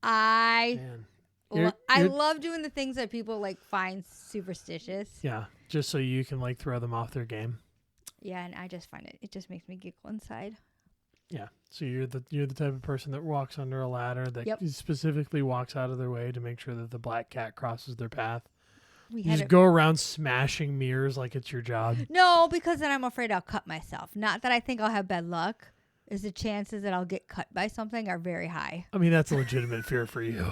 I Man. I love doing the things that people like find superstitious. Yeah, just so you can like throw them off their game. Yeah, and I just find it just makes me giggle inside. Yeah. So you're the type of person that walks under a ladder that Yep. specifically walks out of their way to make sure that the black cat crosses their path. We You had just go around smashing mirrors like it's your job. No, because then I'm afraid I'll cut myself. Not that I think I'll have bad luck. Is the chances that I'll get cut by something are very high. I mean, that's a legitimate fear for you.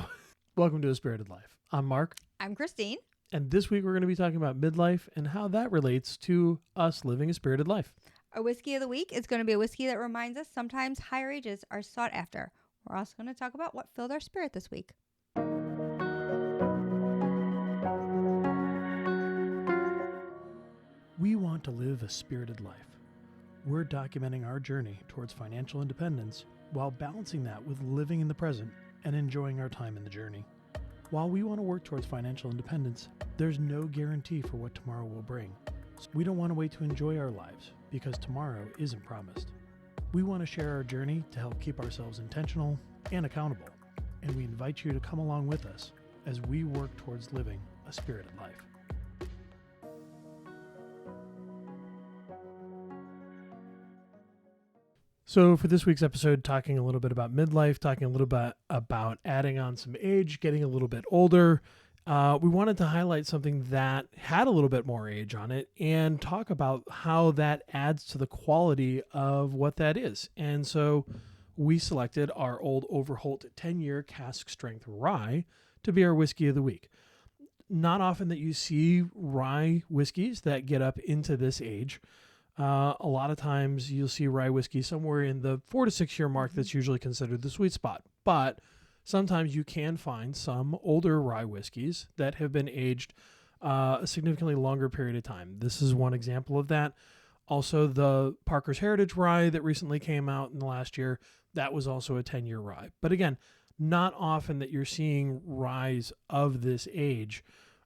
Welcome to A Spirited Life. I'm Mark. I'm Christine. And this week we're going to be talking about midlife and how that relates to us living a spirited life. Our whiskey of the week is going to be a whiskey that reminds us sometimes higher ages are sought after. We're also going to talk about what filled our spirit this week. We want to live a spirited life. We're documenting our journey towards financial independence while balancing that with living in the present and enjoying our time in the journey. While we want to work towards financial independence, there's no guarantee for what tomorrow will bring. So we don't want to wait to enjoy our lives because tomorrow isn't promised. We want to share our journey to help keep ourselves intentional and accountable, and we invite you to come along with us as we work towards living a spirited life. So for this week's episode, talking a little bit about midlife, talking a little bit about adding on some age, getting a little bit older, we wanted to highlight something that had a little bit more age on it and talk about how that adds to the quality of what that is. And so we selected our old Overholt 10-year cask strength rye to be our whiskey of the week. Not often that you see rye whiskeys that get up into this age. A lot of times you'll see rye whiskey somewhere in the 4 to 6 year mark that's usually considered the sweet spot. But sometimes you can find some older rye whiskeys that have been aged a significantly longer period of time. This is one example of that. Also, the Parker's Heritage rye that recently came out in the last year, that was also a 10-year rye. But again, not often that you're seeing ryes of this age.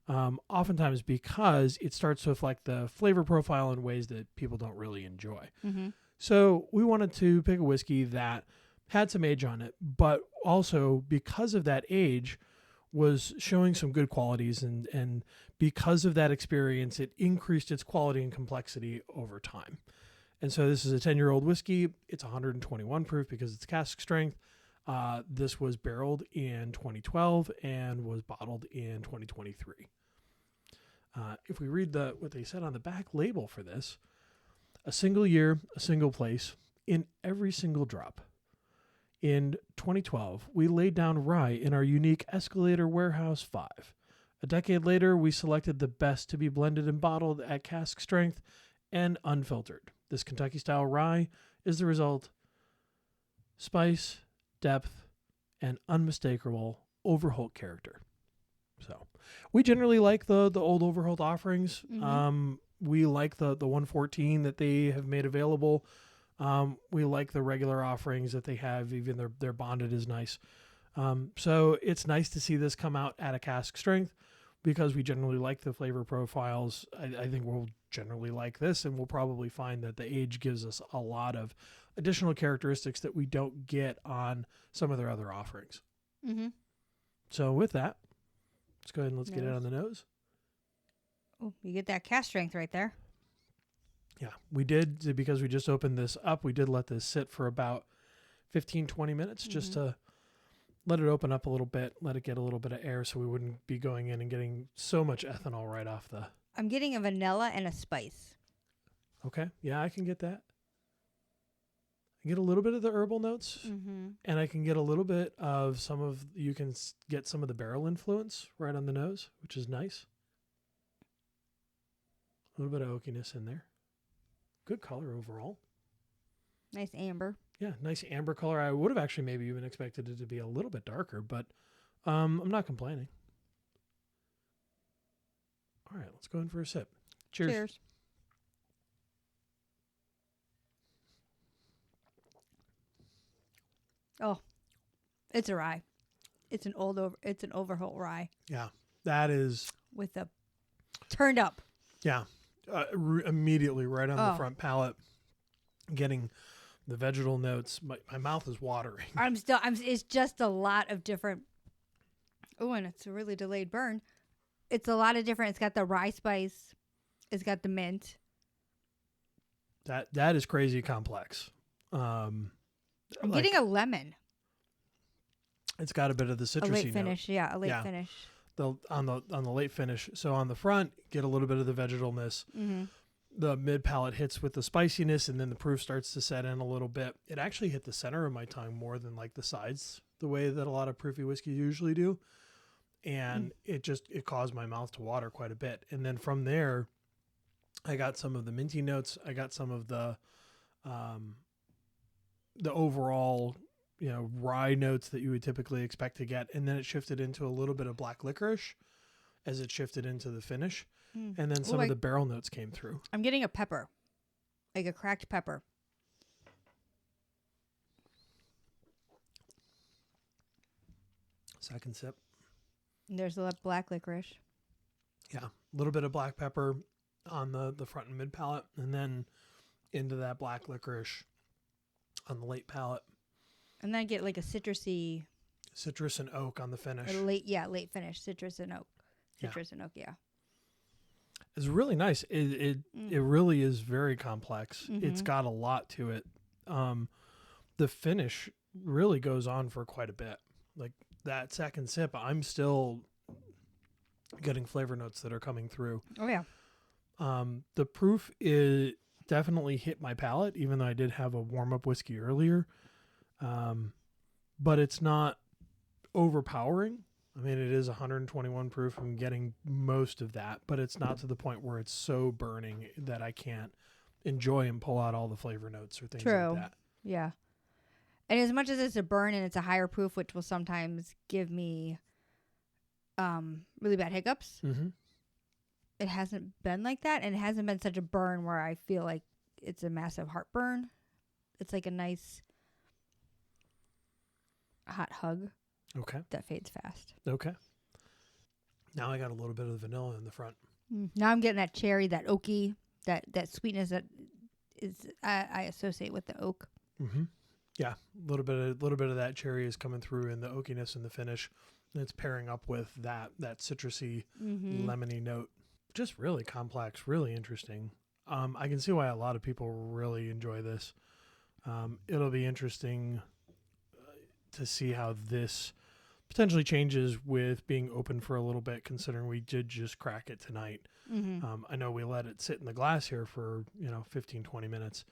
Oftentimes because it starts to reflect the flavor profile in ways that people don't really enjoy. Mm-hmm. So we wanted to pick a whiskey that had some age on it, but also because of that age was showing some good qualities, and because of that experience, it increased its quality and complexity over time. And so this is a 10-year-old whiskey. It's 121 proof because it's cask strength. This was barreled in 2012 and was bottled in 2023. If we read what they said on the back label for this, a single year, a single place, in every single drop. In 2012, we laid down rye in our unique Escalator Warehouse 5. A decade later, we selected the best to be blended and bottled at cask strength and unfiltered. This Kentucky-style rye is the result: spice, depth, and unmistakable Overholt character. So we generally like the old Overholt offerings. Mm-hmm. We like the 114 that they have made available. We like the regular offerings that they have. Even their bonded is nice. So it's nice to see this come out at a cask strength because we generally like the flavor profiles. I think we'll generally like this, and we'll probably find that the age gives us a lot of additional characteristics that we don't get on some of their other offerings. Mm-hmm. So with that, let's go ahead and get it on the nose. Oh, you get that cask strength right there. Yeah, we did, because we just opened this up. We did let this sit for about 15, 20 minutes just to let it open up a little bit, let it get a little bit of air so we wouldn't be going in and getting so much ethanol right off the... I'm getting a vanilla and a spice. Okay, yeah, I can get that. I get a little bit of the herbal notes, and I can get a little bit of you can get some of the barrel influence right on the nose, which is nice. A little bit of oakiness in there. Good color overall. Nice amber. Yeah, nice amber color. I would have actually maybe even expected it to be a little bit darker, but I'm not complaining. All right, let's go in for a sip. Cheers. Cheers. Oh, it's a rye. It's an Overholt rye. Yeah, that is with a turned up. Yeah, immediately right on the front palate, getting the vegetal notes. My mouth is watering. It's just a lot of different Oh, and it's a really delayed burn. It's a lot of different. It's got the rye spice. It's got the mint. That is crazy complex. I'm Like, getting a lemon. it's got a bit of the citrusy A late note. finish. Yeah, a late Yeah. finish. On the late finish. So on the front, get a little bit of the vegetalness. Mm-hmm. The mid palate hits with the spiciness, and then the proof starts to set in a little bit. It actually hit the center of my tongue more than like the sides, the way that a lot of proofy whiskey usually do. And it caused my mouth to water quite a bit. And then from there, I got some of the minty notes. I got some of the overall, rye notes that you would typically expect to get. And then it shifted into a little bit of black licorice as it shifted into the finish. And then some of the barrel notes came through. I'm getting a pepper, like a cracked pepper. Second sip. And there's a black licorice. Yeah, a little bit of black pepper on the front and mid palate, and then into that black licorice on the late palate. And then I get like a citrusy. Citrus and oak on the finish. Late finish. Citrus and oak. Yeah. It's really nice. It really is very complex. Mm-hmm. It's got a lot to it. The finish really goes on for quite a bit. Like that second sip, I'm still getting flavor notes that are coming through. Oh yeah. The proof is definitely hit my palate, even though I did have a warm up whiskey earlier. But it's not overpowering. I mean, it is 121 proof. I'm getting most of that, but it's not to the point where it's so burning that I can't enjoy and pull out all the flavor notes or things like that. Yeah. And as much as it's a burn and it's a higher proof, which will sometimes give me really bad hiccups, it hasn't been like that. And it hasn't been such a burn where I feel like it's a massive heartburn. It's like a nice hot hug. Okay. That fades fast. Okay. Now I got a little bit of the vanilla in the front. Now I'm getting that cherry, that oaky, that sweetness that is I associate with the oak. Mm-hmm. Yeah, a little bit of that cherry is coming through in the oakiness in the finish. And it's pairing up with that citrusy, lemony note. Just really complex, really interesting. I can see why a lot of people really enjoy this. It'll be interesting to see how this potentially changes with being open for a little bit, considering we did just crack it tonight. I know we let it sit in the glass here for 15, 20 minutes.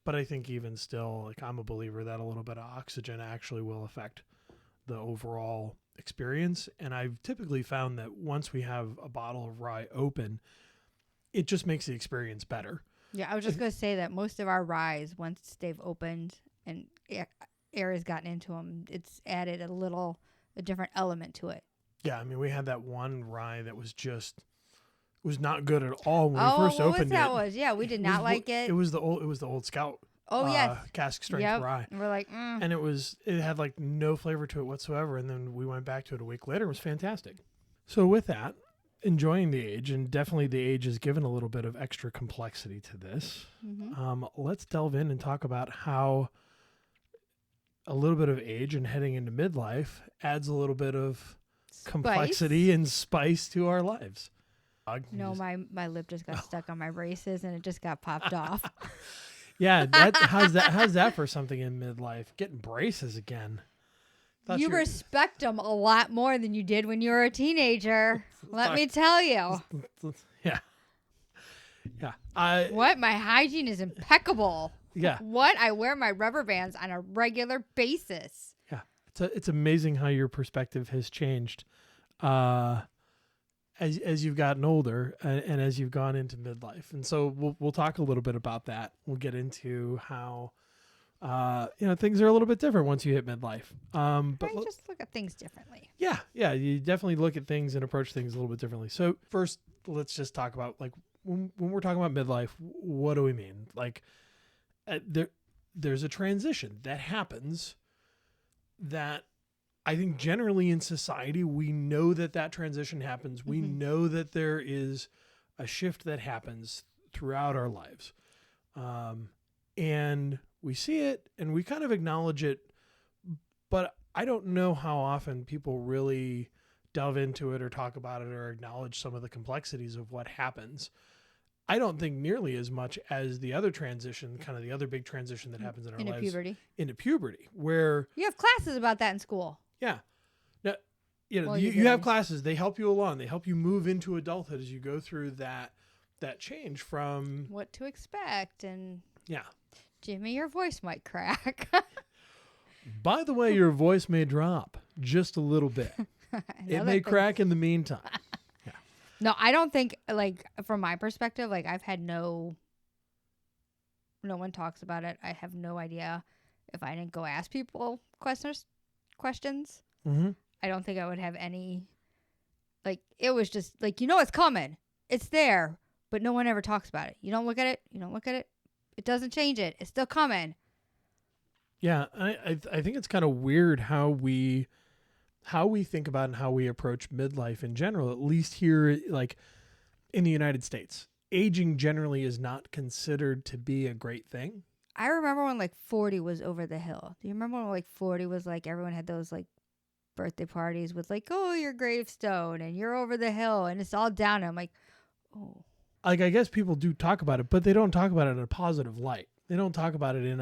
But I think even still, like, I'm a believer that a little bit of oxygen actually will affect the overall experience. And I've typically found that once we have a bottle of rye open, it just makes the experience better. Yeah, I was just going to say that most of our ryes, once they've opened and air has gotten into them, it's added a different element to it. Yeah, I mean, we had that one rye that was not good at all when we first opened it. Yeah, we did not like it. It was the old Scout. Oh yes, cask strength rye. And we're like, and it had like no flavor to it whatsoever. And then we went back to it a week later. It was fantastic. So with that, enjoying the age, and definitely the age has given a little bit of extra complexity to this. Let's delve in and talk about how a little bit of age and heading into midlife adds a little bit of complexity and spice to our lives. No, my lip just got stuck on my braces and it just got popped off. Yeah, how's that for something in midlife? Getting braces again. You respect them a lot more than you did when you were a teenager. Let me tell you. Yeah. What? My hygiene is impeccable. Yeah. What? I wear my rubber bands on a regular basis. Yeah. It's amazing how your perspective has changed as you've gotten older and as you've gone into midlife. And so we'll talk a little bit about that. We'll get into how things are a little bit different once you hit midlife. But I just look at things differently. Yeah, you definitely look at things and approach things a little bit differently. So first, let's just talk about, like, when we're talking about midlife, what do we mean? Like, there's a transition that happens that I think generally in society, we know that transition happens. We know that there is a shift that happens throughout our lives. And we see it and we kind of acknowledge it. But I don't know how often people really delve into it or talk about it or acknowledge some of the complexities of what happens. I don't think nearly as much as the other transition, kind of the other big transition that happens in our lives. Into puberty, where you have classes about that in school. Yeah. Now, you have classes. They help you along. They help you move into adulthood as you go through that change from what to expect. And yeah, Jimmy, your voice might crack. By the way, your voice may drop just a little bit. It may crack in the meantime. Yeah. No, I don't think, like, from my perspective, like, I've had no one talks about it. I have no idea if I didn't go ask people questions. Mm-hmm. I don't think I would have any, like, it was just, like, it's coming. It's there, but no one ever talks about it. You don't look at it. It doesn't change it. It's still coming. Yeah, I think it's kind of weird how we think about and how we approach midlife in general, at least here, like in the United States. Aging generally is not considered to be a great thing. I remember when, like, 40 was over the hill. Do you remember when, like, 40 was, like, everyone had those, like, birthday parties with, like, oh, your gravestone and you're over the hill and it's all down. And I'm like, oh. Like, I guess people do talk about it, but they don't talk about it in a positive light. They don't talk about it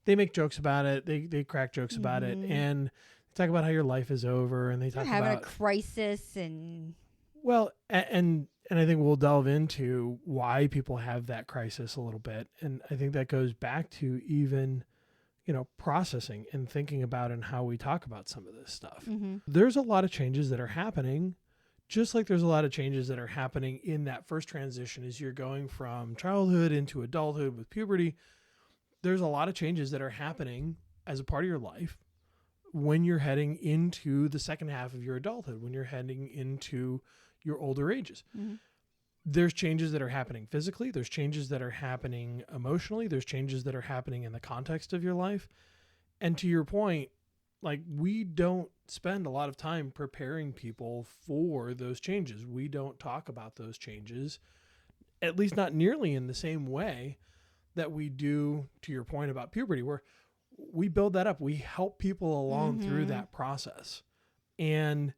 they make jokes about it. They crack jokes about it, and they talk about how your life is over, and they talk about having a crisis and. Well, and I think we'll delve into why people have that crisis a little bit, and I think that goes back to even, processing and thinking about and how we talk about some of this stuff. Mm-hmm. There's a lot of changes that are happening, just like there's a lot of changes that are happening in that first transition as you're going from childhood into adulthood with puberty. There's a lot of changes that are happening as a part of your life when you're heading into the second half of your adulthood, when you're heading into your older ages. Mm-hmm. There's changes that are happening physically. There's changes that are happening emotionally. There's changes that are happening in the context of your life. And to your point, like, we don't spend a lot of time preparing people for those changes. We don't talk about those changes, at least not nearly in the same way that we do, to your point about puberty, where we build that up. We help people along through that process. And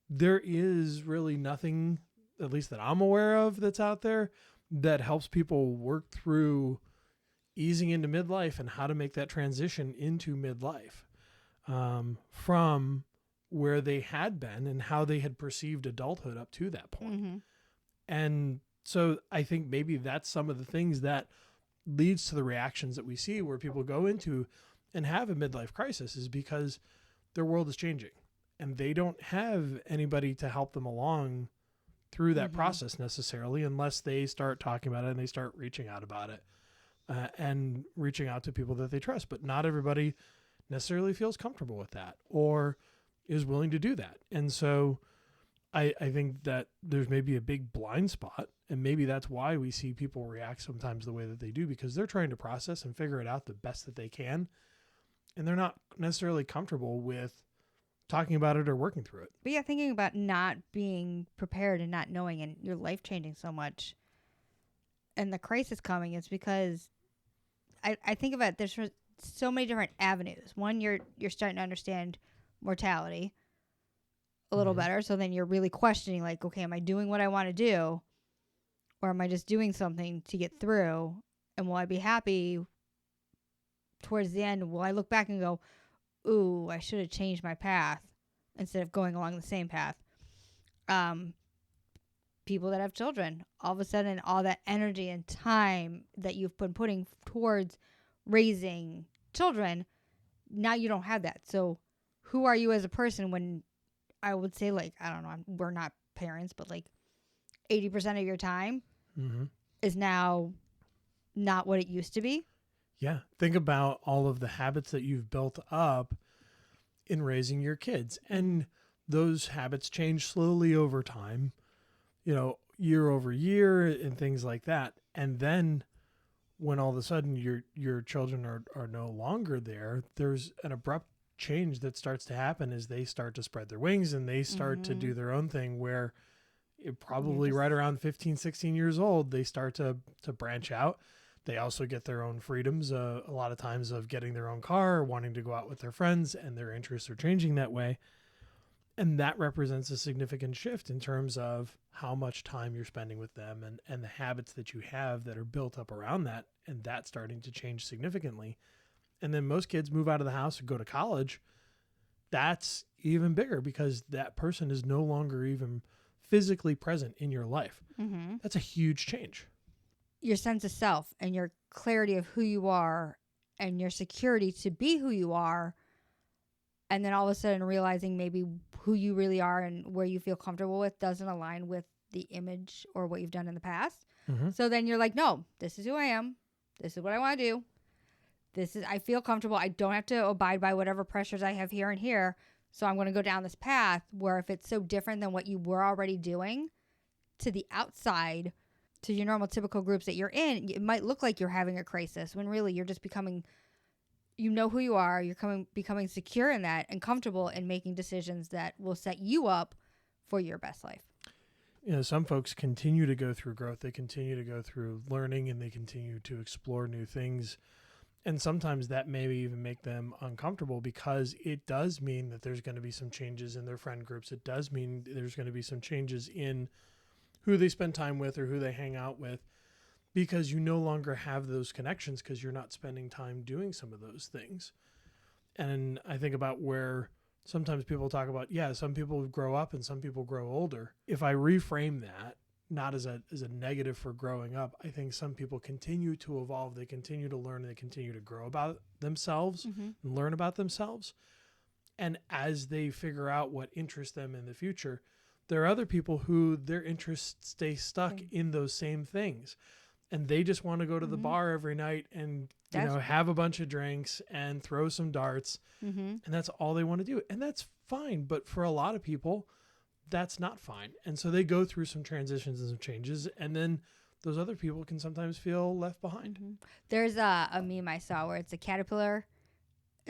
there is really nothing, at least that I'm aware of, that's out there that helps people work through easing into midlife and how to make that transition into midlife from where they had been and how they had perceived adulthood up to that point. Mm-hmm. And so I think maybe that's some of the things that leads to the reactions that we see where people go into and have a midlife crisis, is because their world is changing and they don't have anybody to help them along through that process necessarily, unless they start talking about it and they start reaching out about it and reaching out to people that they trust. But not everybody necessarily feels comfortable with that or is willing to do that. And so I think that there's maybe a big blind spot, and maybe that's why we see people react sometimes the way that they do, because they're trying to process and figure it out the best that they can. And they're not necessarily comfortable with talking about it or working through it. But yeah, thinking about not being prepared and not knowing, and your life changing so much and the crisis coming, is because I think about it, there's so many different avenues. One, you're starting to understand mortality a little better. So then you're really questioning, like, okay, am I doing what I want to do? Or am I just doing something to get through? And will I be happy towards the end? Will I look back and go, ooh, I should have changed my path instead of going along the same path? People that have children, all of a sudden, all that energy and time that you've been putting towards raising children, now you don't have that. So who are you as a person when, I would say, like, I don't know, we're not parents, but like 80% of your time is now not what it used to be. Yeah. Think about all of the habits that you've built up in raising your kids. And those habits change slowly over time, year over year and things like that. And then when all of a sudden your children are no longer there, there's an abrupt change that starts to happen as they start to spread their wings and they start to do their own thing, where it probably right around 15, 16 years old, they start to branch out. They also get their own freedoms, a lot of times, of getting their own car, or wanting to go out with their friends, and their interests are changing that way. And that represents a significant shift in terms of how much time you're spending with them, and the habits that you have that are built up around that, and that's starting to change significantly. And then most kids move out of the house or go to college. That's even bigger because that person is no longer even physically present in your life. Mm-hmm. That's a huge change. Your sense of self and your clarity of who you are and your security to be who you are, and then all of a sudden realizing maybe who you really are and where you feel comfortable with doesn't align with the image or what you've done in the past. Mm-hmm. So then you're like, no, this is who I am. This is what I want to do. I feel comfortable. I don't have to abide by whatever pressures I have here and here. So I'm going to go down this path where if it's so different than what you were already doing to the outside, to your normal typical groups that you're in, it might look like you're having a crisis when really you're just becoming, you know who you are, you're becoming secure in that and comfortable in making decisions that will set you up for your best life. You know, some folks continue to go through growth. They continue to go through learning, and they continue to explore new things. And sometimes that may even make them uncomfortable because it does mean that there's going to be some changes in their friend groups. It does mean there's going to be some changes in who they spend time with or who they hang out with, because you no longer have those connections because you're not spending time doing some of those things. And I think about where sometimes people talk about, some people grow up and some people grow older. If I reframe that, not as a negative for growing up, I think some people continue to evolve. They continue to learn, and they continue to grow about themselves and learn about themselves. And as they figure out what interests them in the future, there are other people who their interests stay stuck in those same things. And they just want to go to the bar every night and have a bunch of drinks and throw some darts. And that's all they want to do. And that's fine. But for a lot of people, that's not fine. And so they go through some transitions and some changes. And then those other people can sometimes feel left behind. There's a meme I saw where it's a caterpillar.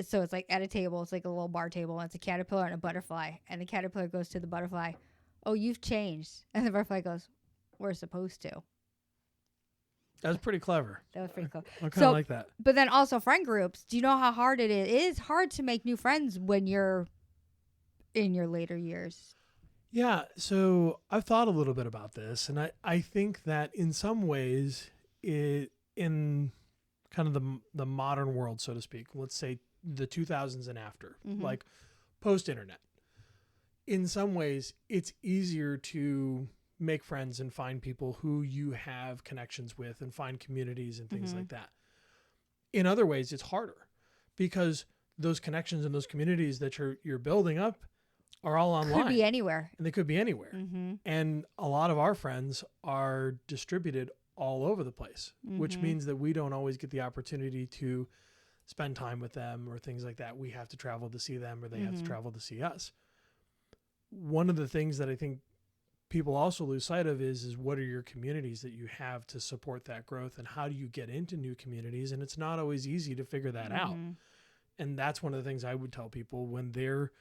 So it's like at a table. It's like a little bar table. And it's a caterpillar and a butterfly. And the caterpillar goes to the butterfly, "Oh, you've changed." And the butterfly goes, "We're supposed to." That was pretty clever. That was pretty cool. I kind of like that. But then also friend groups. Do you know how hard it is? It is hard to make new friends when you're in your later years. Yeah. So I've thought a little bit about this. And I think that in some ways, in kind of the modern world, so to speak, let's say the 2000s and after, like post-internet, in some ways, it's easier to make friends and find people who you have connections with and find communities and things like that. In other ways, it's harder because those connections and those communities that you're building up are all online. Could be anywhere. And they could be anywhere. And a lot of our friends are distributed all over the place, which means that we don't always get the opportunity to spend time with them or things like that. We have to travel to see them, or they have to travel to see us. One of the things that I think people also lose sight of is what are your communities that you have to support that growth, and how do you get into new communities? And it's not always easy to figure that out. And that's one of the things I would tell people when they're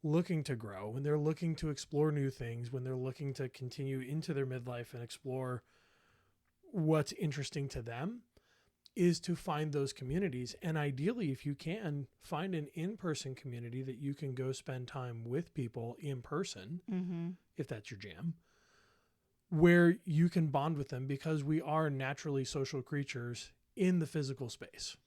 looking to grow, when they're looking to explore new things, when they're looking to continue into their midlife and explore what's interesting to them, is to find those communities. And ideally, if you can, find an in-person community that you can go spend time with people in person, if that's your jam, where you can bond with them, because we are naturally social creatures in the physical space.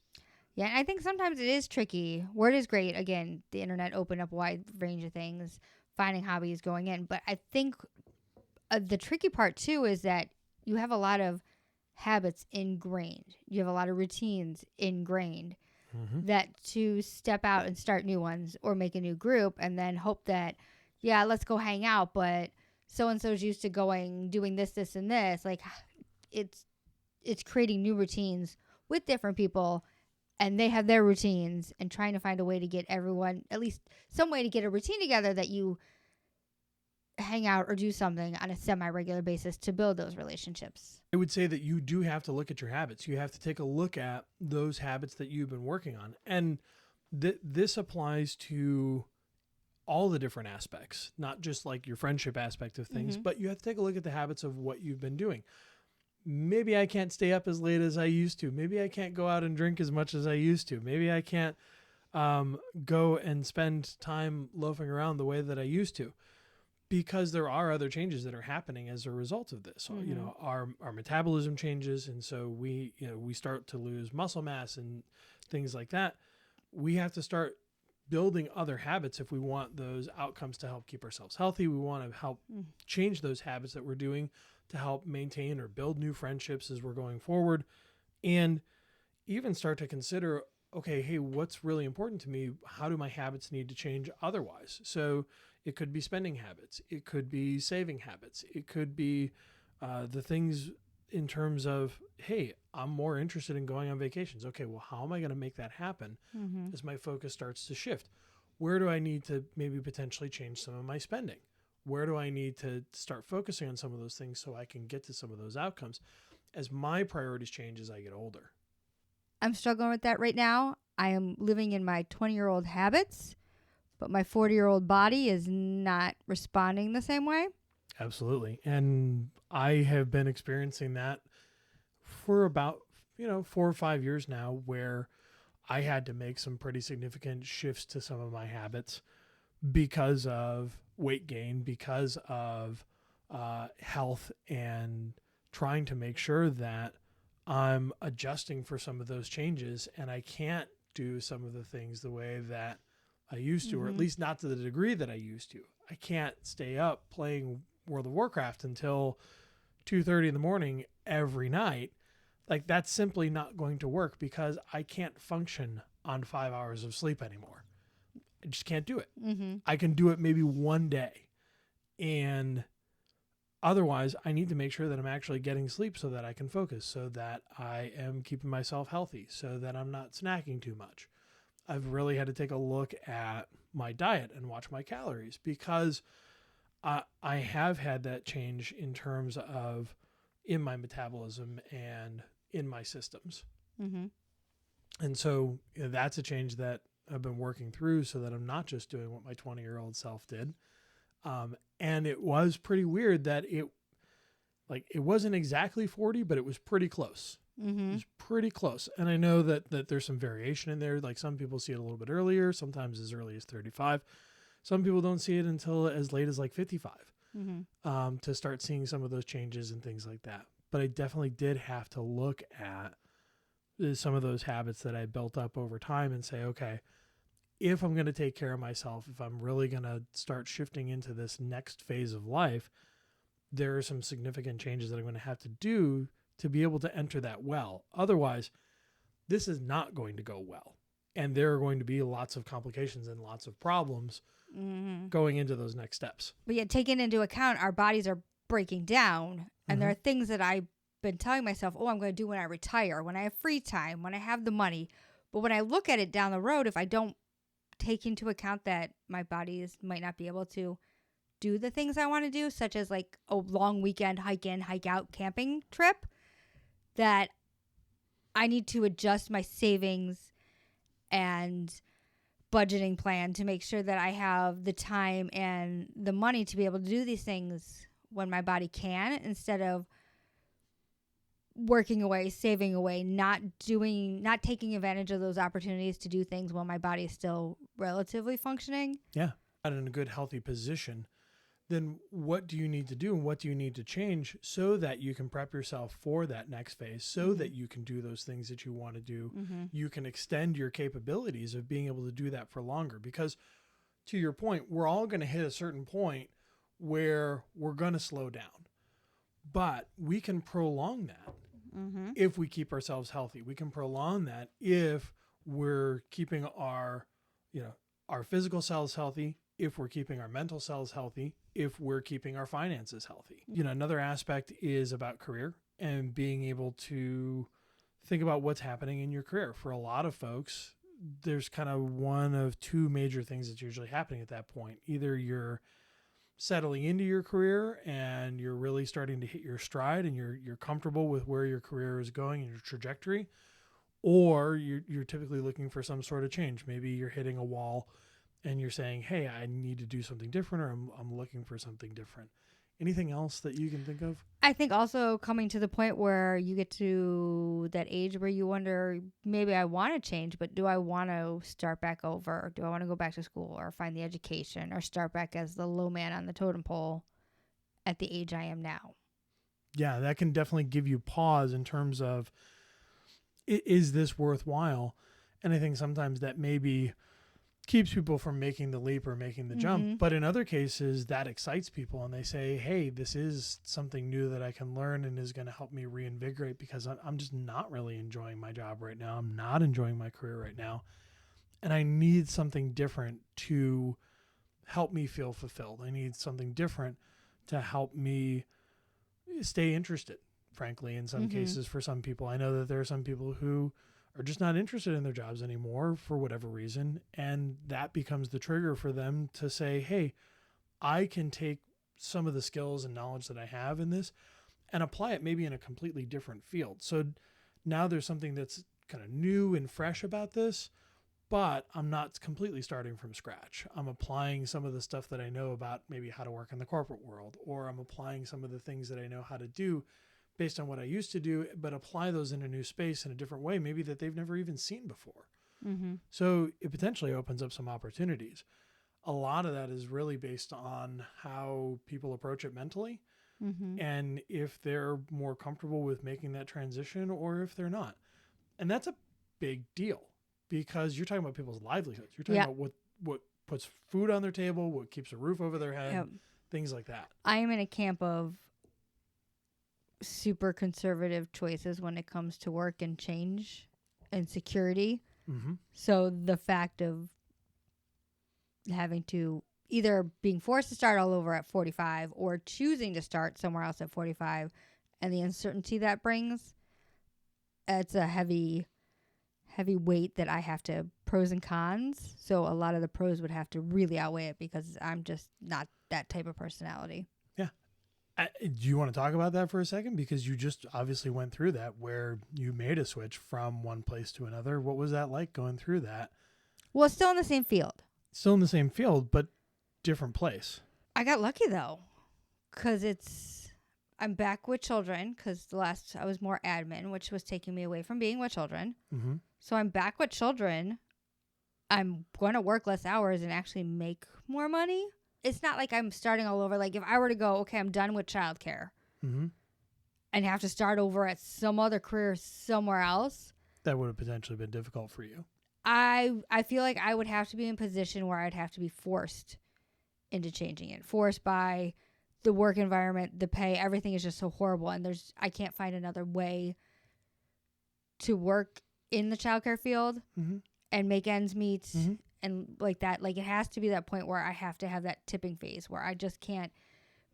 Yeah, and I think sometimes it is tricky. Word is great. Again, the internet opened up a wide range of things, finding hobbies, going in. But I think the tricky part, too, is that you have a lot of habits ingrained. You have a lot of routines ingrained, that to step out and start new ones or make a new group and then hope that, let's go hang out, but so-and-so's used to doing this, and this. Like, it's creating new routines with different people, and they have their routines, and trying to find a way to get everyone, at least some way to get a routine together that you hang out or do something on a semi-regular basis to build those relationships. I would say that you do have to look at your habits. You have to take a look at those habits that you've been working on. And this applies to all the different aspects, not just like your friendship aspect of things, but you have to take a look at the habits of what you've been doing. maybe I can't stay up as late as I used to. Maybe I can't go out and drink as much as I used to. Maybe I can't go and spend time loafing around the way that I used to, because there are other changes that are happening as a result of this. Mm-hmm. You know, our metabolism changes, and so we start to lose muscle mass and things like that. We have to start building other habits if we want those outcomes to help keep ourselves healthy. We want to help change those habits that we're doing to help maintain or build new friendships as we're going forward, and even start to consider, okay, hey, what's really important to me? How do my habits need to change otherwise? So it could be spending habits. It could be saving habits. It could be the things in terms of, hey, I'm more interested in going on vacations. Okay, well, how am I going to make that happen as my focus starts to shift? Where do I need to maybe potentially change some of my spending? Where do I need to start focusing on some of those things so I can get to some of those outcomes as my priorities change as I get older? I'm struggling with that right now. I am living in my 20-year-old habits, but my 40-year-old body is not responding the same way. Absolutely. And I have been experiencing that for about, 4 or 5 years now, where I had to make some pretty significant shifts to some of my habits because of weight gain, because of health, and trying to make sure that I'm adjusting for some of those changes, and I can't do some of the things the way that I used to, or at least not to the degree that I used to. I can't stay up playing World of Warcraft until 2:30 in the morning every night. Like, that's simply not going to work because I can't function on 5 hours of sleep anymore. I just can't do it. I can do it maybe one day. And otherwise, I need to make sure that I'm actually getting sleep so that I can focus, so that I am keeping myself healthy, so that I'm not snacking too much. I've really had to take a look at my diet and watch my calories, because I have had that change in terms of in my metabolism and in my systems. And so that's a change that I've been working through, so that I'm not just doing what my 20-year-old self did. And it was pretty weird that it wasn't exactly 40, but it was pretty close. It was pretty close. And I know that there's some variation in there. Like, some people see it a little bit earlier, sometimes as early as 35. Some people don't see it until as late as like 55 to start seeing some of those changes and things like that. But I definitely did have to look at some of those habits that I built up over time and say, okay, if I'm going to take care of myself, if I'm really going to start shifting into this next phase of life, there are some significant changes that I'm going to have to do to be able to enter that well. Otherwise, this is not going to go well. And there are going to be lots of complications and lots of problems going into those next steps. But yet, taking into account our bodies are breaking down, and there are things that I've been telling myself, oh, I'm going to do when I retire, when I have free time, when I have the money. But when I look at it down the road, if I don't take into account that my body might not be able to do the things I want to do, such as like a long weekend hike in, hike out camping trip, that I need to adjust my savings and budgeting plan to make sure that I have the time and the money to be able to do these things when my body can, instead of working away, saving away, not taking advantage of those opportunities to do things while my body is still relatively functioning. Yeah. Not in a good, healthy position, then what do you need to do and what do you need to change so that you can prep yourself for that next phase, so that you can do those things that you want to do. You can extend your capabilities of being able to do that for longer, because to your point, we're all going to hit a certain point where we're going to slow down, but we can prolong that if we keep ourselves healthy. We can prolong that if we're keeping our physical cells healthy, if we're keeping our mental cells healthy, if we're keeping our finances healthy. Another aspect is about career and being able to think about what's happening in your career. For a lot of folks, there's kind of one of two major things that's usually happening at that point. Either you're settling into your career and you're really starting to hit your stride and you're comfortable with where your career is going and your trajectory, or you're typically looking for some sort of change. Maybe you're hitting a wall and you're saying, hey, I need to do something different, or I'm looking for something different. Anything else that you can think of? I think also coming to the point where you get to that age where you wonder, maybe I want to change, but do I want to start back over? Do I want to go back to school or find the education or start back as the low man on the totem pole at the age I am now? Yeah, that can definitely give you pause in terms of, is this worthwhile? And I think sometimes that maybe keeps people from making the leap or making the jump. But in other cases, that excites people and they say, hey, this is something new that I can learn and is going to help me reinvigorate, because I'm just not really enjoying my job right now. I'm not enjoying my career right now. And I need something different to help me feel fulfilled. I need something different to help me stay interested, frankly, in some cases. For some people, I know that there are some people who are just not interested in their jobs anymore for whatever reason. And that becomes the trigger for them to say, hey, I can take some of the skills and knowledge that I have in this and apply it maybe in a completely different field. So now there's something that's kind of new and fresh about this, but I'm not completely starting from scratch. I'm applying some of the stuff that I know about maybe how to work in the corporate world, or I'm applying some of the things that I know how to do based on what I used to do, but apply those in a new space in a different way, maybe that they've never even seen before. So it potentially opens up some opportunities. A lot of that is really based on how people approach it mentally, and if they're more comfortable with making that transition or if they're not. And that's a big deal, because you're talking about people's livelihoods. You're talking about what puts food on their table, what keeps a roof over their head, things like that. I am in a camp of super conservative choices when it comes to work and change and security. So the fact of having to either being forced to start all over at 45 or choosing to start somewhere else at 45 and the uncertainty that brings, it's a heavy weight that I have to pros and cons. So a lot of the pros would have to really outweigh it, because I'm just not that type of personality. Do you want to talk about that for a second? Because you just obviously went through that, where you made a switch from one place to another. What was that like going through that? Well, it's still in the same field. Still in the same field, but different place. I got lucky though, because I'm back with children, because the last I was more admin, which was taking me away from being with children. So I'm back with children. I'm going to work less hours and actually make more money. It's not like I'm starting all over. Like if I were to go, okay, I'm done with childcare and have to start over at some other career somewhere else, that would have potentially been difficult for you. I feel like I would have to be in a position where I'd have to be forced into changing it. Forced by the work environment, the pay, everything is just so horrible. And I can't find another way to work in the childcare field and make ends meet and like that. Like it has to be that point where I have to have that tipping phase where I just can't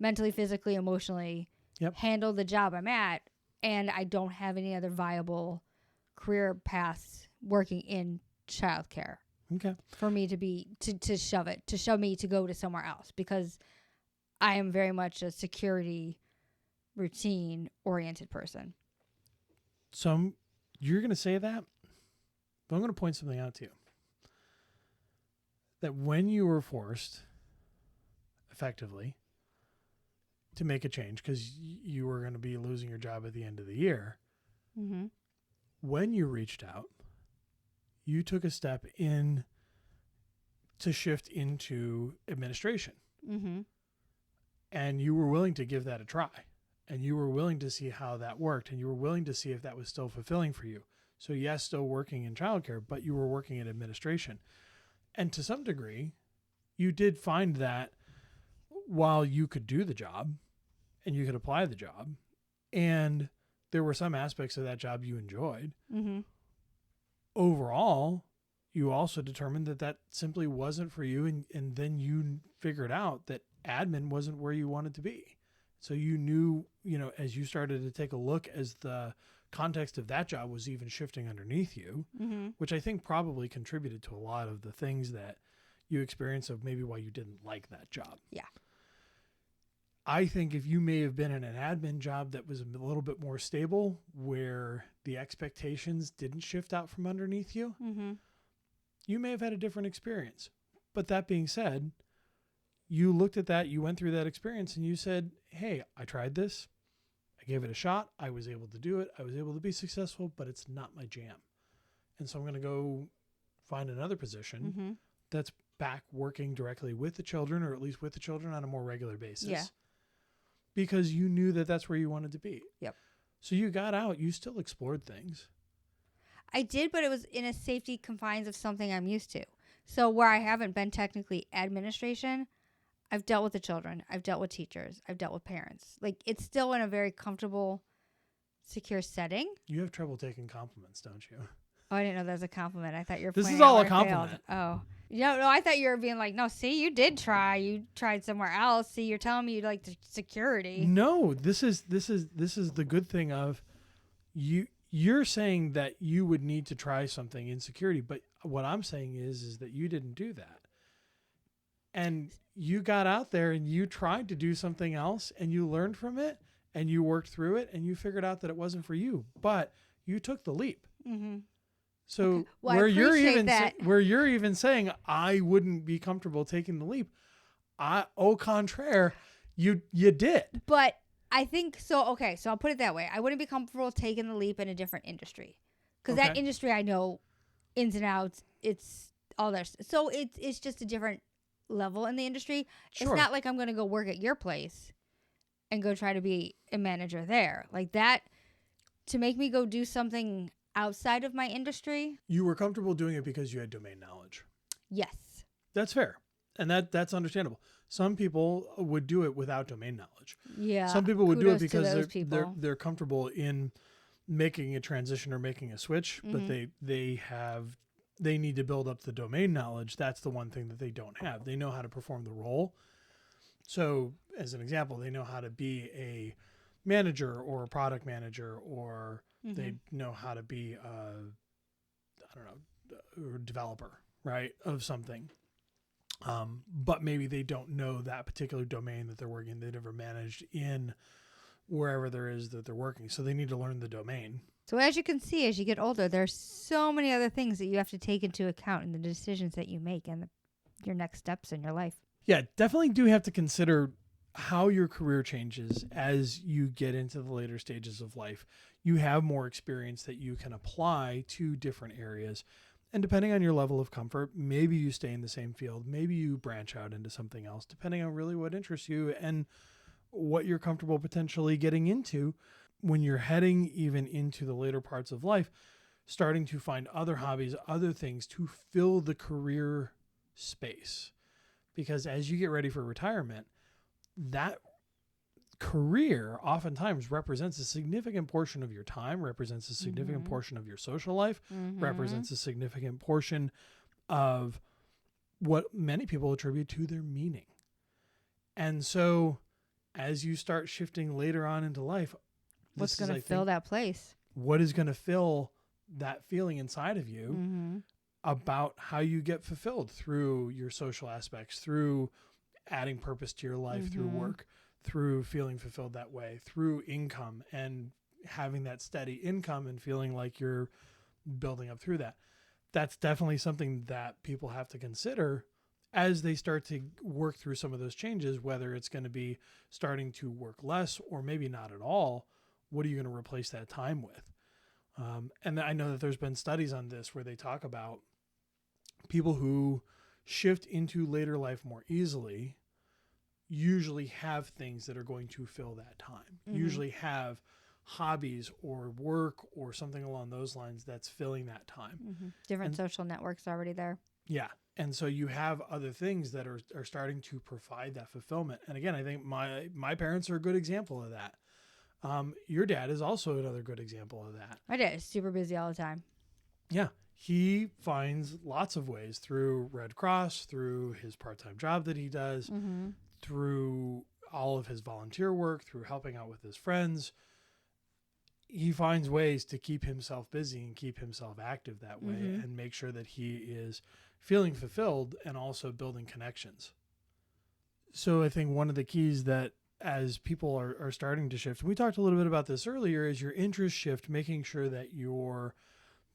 mentally, physically, emotionally handle the job I'm at. And I don't have any other viable career paths working in childcare. For me to shove me to go to somewhere else, because I am very much a security routine oriented person. So you're going to say that, but I'm going to point something out to you. That when you were forced, effectively, to make a change, because you were going to be losing your job at the end of the year, when you reached out, you took a step in to shift into administration. And you were willing to give that a try. And you were willing to see how that worked. And you were willing to see if that was still fulfilling for you. So yes, still working in childcare, but you were working in administration. And to some degree, you did find that while you could do the job and you could apply the job, and there were some aspects of that job you enjoyed, overall, you also determined that that simply wasn't for you. And then you figured out that admin wasn't where you wanted to be. So you knew, as you started to take a look, as the context of that job was even shifting underneath you, which I think probably contributed to a lot of the things that you experienced of maybe why you didn't like that job. Yeah. I think if you may have been in an admin job that was a little bit more stable, where the expectations didn't shift out from underneath you, you may have had a different experience. But that being said, you looked at that, you went through that experience, and you said, hey, I tried this. I gave it a shot. I was able to do it. I was able to be successful, but it's not my jam. And so I'm going to go find another position that's back working directly with the children, or at least with the children on a more regular basis. Yeah. Because you knew that that's where you wanted to be. Yep. So you got out, you still explored things. I did, but it was in a safety confines of something I'm used to. So where I haven't been technically administration, I've dealt with the children. I've dealt with teachers. I've dealt with parents. Like, it's still in a very comfortable, secure setting. You have trouble taking compliments, don't you? Oh, I didn't know that was a compliment. I thought you were This pointing is all out a where I compliment. failed. Oh. No, I thought you were being like, no, see, you did try. You tried somewhere else. See, you're telling me you like the security. No, this is the good thing of you're saying that you would need to try something in security, but what I'm saying is that you didn't do that. And you got out there and you tried to do something else and you learned from it and you worked through it and you figured out that it wasn't for you, but you took the leap. Mm-hmm. So okay. Well, where you're even saying I wouldn't be comfortable taking the leap, au contraire, you did. But I think so. Okay, so I'll put it that way. I wouldn't be comfortable taking the leap in a different industry, because that industry I know ins and outs. It's all there. So it's just a different level in the industry. Sure. It's not like I'm going to go work at your place and go try to be a manager there. Like that, to make me go do something outside of my industry. You were comfortable doing it because you had domain knowledge. Yes. That's fair. And that's understandable. Some people would do it without domain knowledge. Yeah. Some people would do it because they're comfortable in making a transition or making a switch, but they need to build up the domain knowledge. That's the one thing that they don't have. They know how to perform the role. So as an example, they know how to be a manager or a product manager, or they know how to be a developer, right, of something. But maybe they don't know that particular domain that they're working in. They never managed in wherever there is that they're working. So they need to learn the domain. So as you can see, as you get older, there's so many other things that you have to take into account in the decisions that you make and your next steps in your life. Yeah, definitely do have to consider how your career changes as you get into the later stages of life. You have more experience that you can apply to different areas. And depending on your level of comfort, maybe you stay in the same field. Maybe you branch out into something else, depending on really what interests you and what you're comfortable potentially getting into when you're heading even into the later parts of life, starting to find other hobbies, other things to fill the career space. Because as you get ready for retirement, that career oftentimes represents a significant portion of your time, represents a significant portion of your social life, represents a significant portion of what many people attribute to their meaning. And so as you start shifting later on into life, what's going to fill that place? What is going to fill that feeling inside of you about how you get fulfilled through your social aspects, through adding purpose to your life, through work, through feeling fulfilled that way, through income and having that steady income and feeling like you're building up through that. That's definitely something that people have to consider as they start to work through some of those changes, whether it's going to be starting to work less or maybe not at all. What are you going to replace that time with? And I know that there's been studies on this where they talk about people who shift into later life more easily usually have things that are going to fill that time, usually have hobbies or work or something along those lines that's filling that time. Different social networks already there. Yeah. And so you have other things that are starting to provide that fulfillment. And again, I think my parents are a good example of that. Your dad is also another good example of that. My dad is super busy all the time. Yeah. He finds lots of ways through Red Cross, through his part-time job that he does, through all of his volunteer work, through helping out with his friends. He finds ways to keep himself busy and keep himself active that way and make sure that he is feeling fulfilled and also building connections. So I think one of the keys that as people are starting to shift, and we talked a little bit about this earlier, is your interest shift, making sure that you're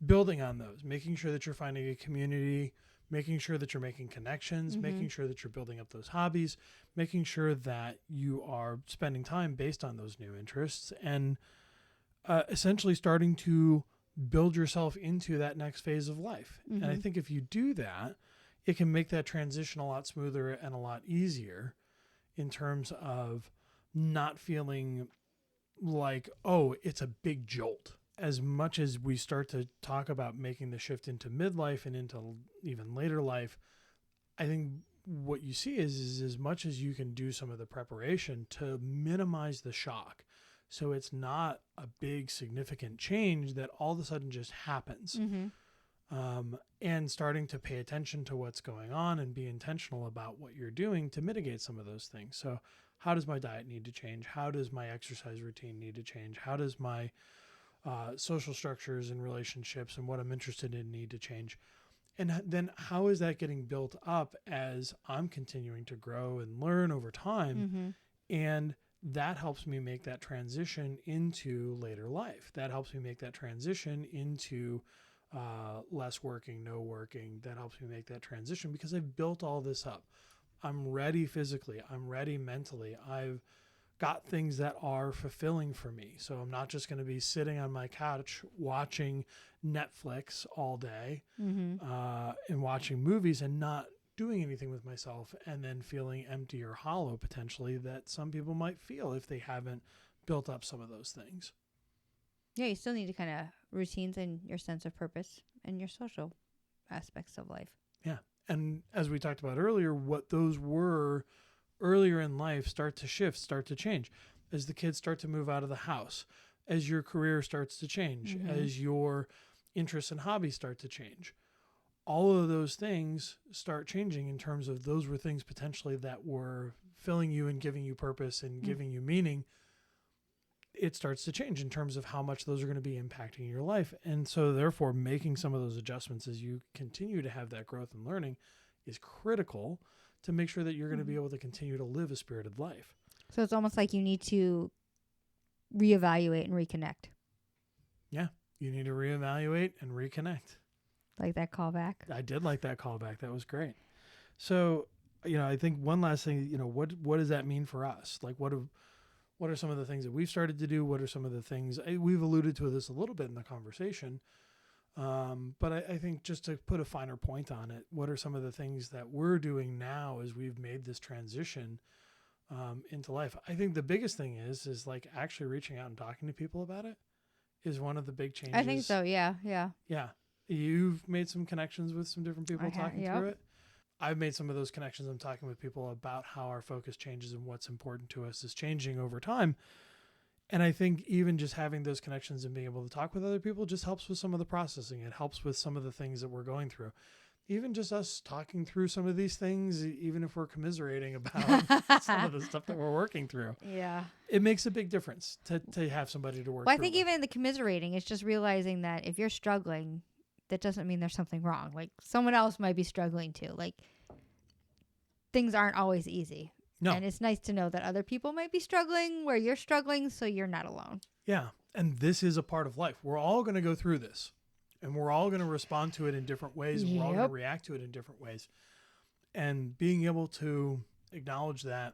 building on those, making sure that you're finding a community, making sure that you're making connections, making sure that you're building up those hobbies, making sure that you are spending time based on those new interests, and essentially starting to build yourself into that next phase of life. And I think if you do that, it can make that transition a lot smoother and a lot easier in terms of not feeling like, oh, it's a big jolt. As much as we start to talk about making the shift into midlife and into even later life, I think what you see is as much as you can do some of the preparation to minimize the shock. So it's not a big significant change that all of a sudden just happens. And starting to pay attention to what's going on and be intentional about what you're doing to mitigate some of those things. So how does my diet need to change? How does my exercise routine need to change? How does my social structures and relationships and what I'm interested in need to change? And then how is that getting built up as I'm continuing to grow and learn over time? And that helps me make that transition into later life. That helps me make that transition into less working, no working. That helps me make that transition because I've built all this up. I'm ready physically. I'm ready mentally. I've got things that are fulfilling for me. So I'm not just going to be sitting on my couch watching Netflix all day and watching movies and not doing anything with myself and then feeling empty or hollow potentially that some people might feel if they haven't built up some of those things. Yeah, you still need to kind of routines and your sense of purpose and your social aspects of life. Yeah. And as we talked about earlier, what those were earlier in life start to shift, start to change as the kids start to move out of the house, as your career starts to change, as your interests and hobbies start to change. All of those things start changing in terms of those were things potentially that were filling you and giving you purpose and giving you meaning. It starts to change in terms of how much those are going to be impacting your life. And so therefore making some of those adjustments as you continue to have that growth and learning is critical to make sure that you're going to be able to continue to live a spirited life. So it's almost like you need to reevaluate and reconnect. Yeah, you need to reevaluate and reconnect. Like that callback? I did like that callback. That was great. So, I think one last thing, what does that mean for us? Like what are some of the things that we've started to do? What are some of the things we've alluded to this a little bit in the conversation? But I think just to put a finer point on it, what are some of the things that we're doing now as we've made this transition into life? I think the biggest thing is like actually reaching out and talking to people about it is one of the big changes. I think so. Yeah. Yeah. You've made some connections with some different people talking through it. I've made some of those connections. I'm talking with people about how our focus changes and what's important to us is changing over time. And I think even just having those connections and being able to talk with other people just helps with some of the processing. It helps with some of the things that we're going through. Even just us talking through some of these things, even if we're commiserating about some of the stuff that we're working through. Yeah. It makes a big difference to have somebody to work Well, I through think even the commiserating is just realizing that if you're struggling, that doesn't mean there's something wrong. Like someone else might be struggling too. Like things aren't always easy. No. And it's nice to know that other people might be struggling where you're struggling, so you're not alone. Yeah. And this is a part of life. We're all going to go through this. And we're all going to respond to it in different ways. We're all going to react to it in different ways. And being able to acknowledge that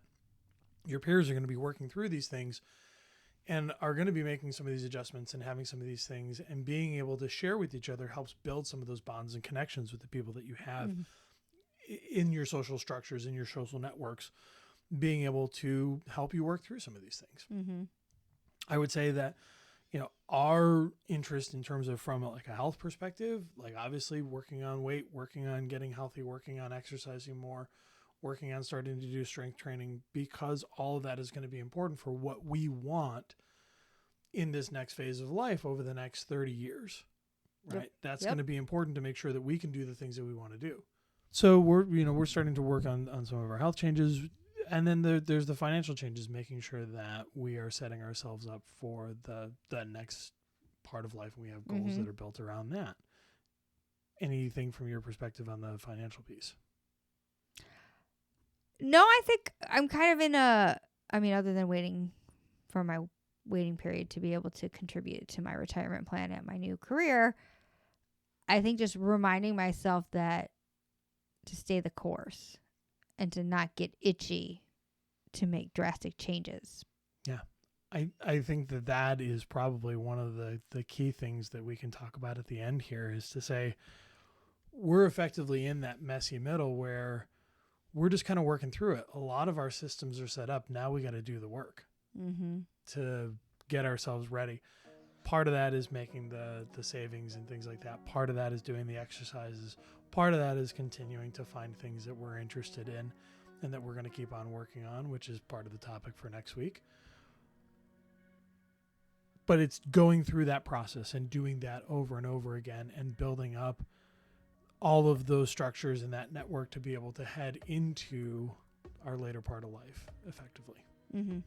your peers are going to be working through these things and are going to be making some of these adjustments and having some of these things and being able to share with each other helps build some of those bonds and connections with the people that you have in your social structures, in your social networks, being able to help you work through some of these things. I would say that, our interest in terms of from a health perspective, like obviously working on weight, working on getting healthy, working on exercising more, working on starting to do strength training, because all of that is going to be important for what we want in this next phase of life over the next 30 years, right? That's going to be important to make sure that we can do the things that we want to do. So we're starting to work on some of our health changes. And then there's the financial changes, making sure that we are setting ourselves up for the next part of life. And we have goals that are built around that. Anything from your perspective on the financial piece? No, I think I'm kind of in other than waiting for my waiting period to be able to contribute to my retirement plan at my new career, I think just reminding myself that to stay the course and to not get itchy to make drastic changes. Yeah. I think that is probably one of the key things that we can talk about at the end here, is to say we're effectively in that messy middle where we're just kind of working through it. A lot of our systems are set up. Now we got to do the work to get ourselves ready. Part of that is making the savings and things like that. Part of that is doing the exercises. Part of that is continuing to find things that we're interested in and that we're going to keep on working on, which is part of the topic for next week. But it's going through that process and doing that over and over again and building up all of those structures in that network to be able to head into our later part of life effectively. Mm-hmm.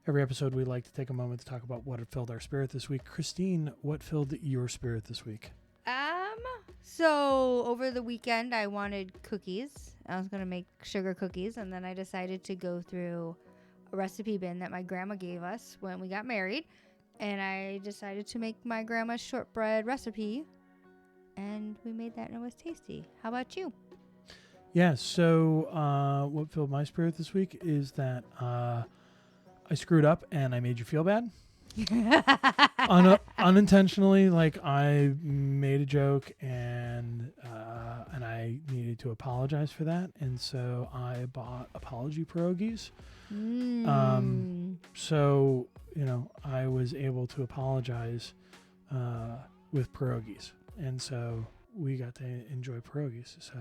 Every episode, we like to take a moment to talk about what filled our spirit this week. Christine, what filled your spirit this week? So over the weekend, I wanted cookies. I was going to make sugar cookies, and then I decided to go through a recipe bin that my grandma gave us when we got married, and I decided to make my grandma's shortbread recipe, and we made that, and it was tasty. How about you? Yeah, so what filled my spirit this week is that I screwed up and I made you feel bad. Unintentionally, like I made a joke and I needed to apologize for that, and so I bought apology pierogies. So I was able to apologize with pierogies, and so we got to enjoy pierogies. So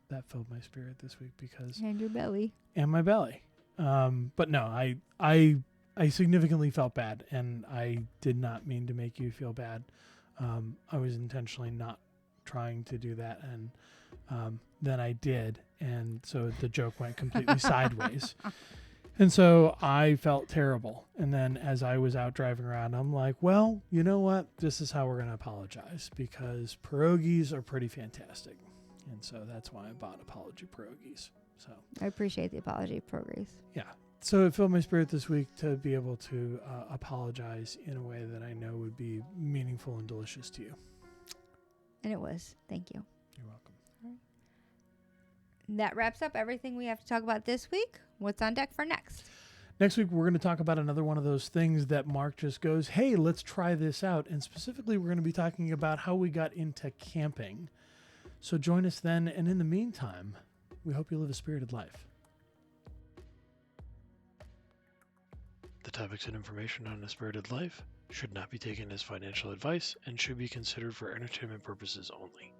that filled my spirit this week because and your belly and my belly. But no, I significantly felt bad, and I did not mean to make you feel bad. I was intentionally not trying to do that, and then I did, and so the joke went completely sideways. And so I felt terrible. And then as I was out driving around, I'm like, well, you know what? This is how we're going to apologize, because pierogies are pretty fantastic. And so that's why I bought apology pierogies. So I appreciate the apology pierogies. Yeah. So it filled my spirit this week to be able to apologize in a way that I know would be meaningful and delicious to you. And it was. Thank you. You're welcome. All right. That wraps up everything we have to talk about this week. What's on deck for next? Next week, we're going to talk about another one of those things that Mark just goes, hey, let's try this out. And specifically, we're going to be talking about how we got into camping. So join us then. And in the meantime, we hope you live a spirited life. The topics and information on A Spirited Life should not be taken as financial advice and should be considered for entertainment purposes only.